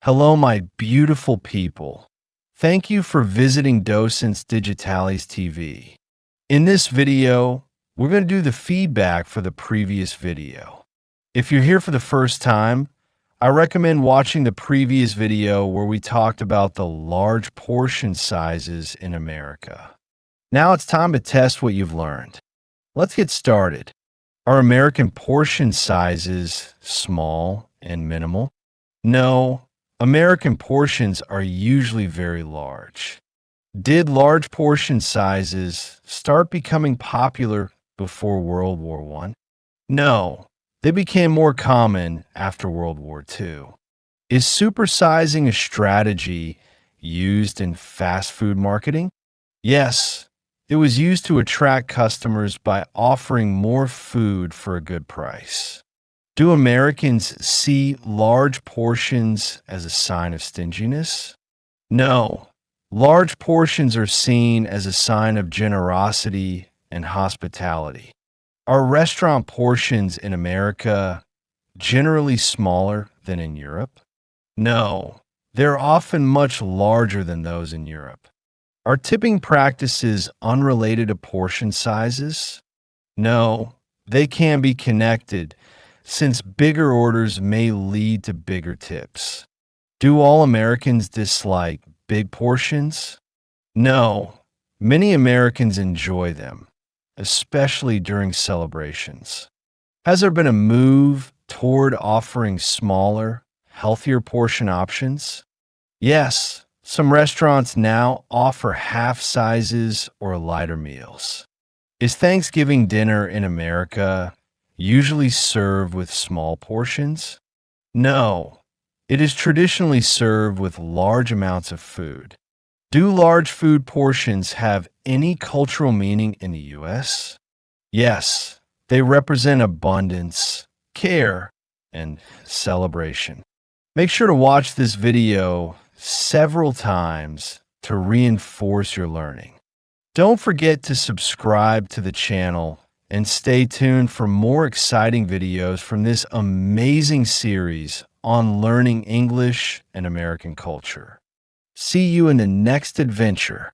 Hello, my beautiful people. Thank you for visiting Docentes DigitalesTV. In this video, we're going to do the feedback for the previous video. If you're here for the first time, I recommend watching the previous video where we talked about the large portion sizes in America. Now it's time to test what you've learned. Let's get started. Are American portion sizes small and minimal? No. American portions are usually very large. Did large portion sizes start becoming popular before World War I? No, they became more common after World War II. Is supersizing a strategy used in fast food marketing? Yes, it was used to attract customers by offering more food for a good price. Do Americans see large portions as a sign of stinginess? No. Large portions are seen as a sign of generosity and hospitality. Are restaurant portions in America generally smaller than in Europe? No. They're often much larger than those in Europe. Are tipping practices unrelated to portion sizes? No. They can be connected, since bigger orders may lead to bigger tips. Do all Americans dislike big portions? No. Many Americans enjoy them, especially during celebrations. Has there been a move toward offering smaller, healthier portion options? Yes. Some restaurants now offer half sizes or lighter meals. Is Thanksgiving dinner in America usually served with small portions? No, it is traditionally served with large amounts of food. Do large food portions have any cultural meaning in the U.S.? Yes, they represent abundance, care, and celebration. Make sure to watch this video several times to reinforce your learning. Don't forget to subscribe to the channel and stay tuned for more exciting videos from this amazing series on learning English and American culture. See you in the next adventure.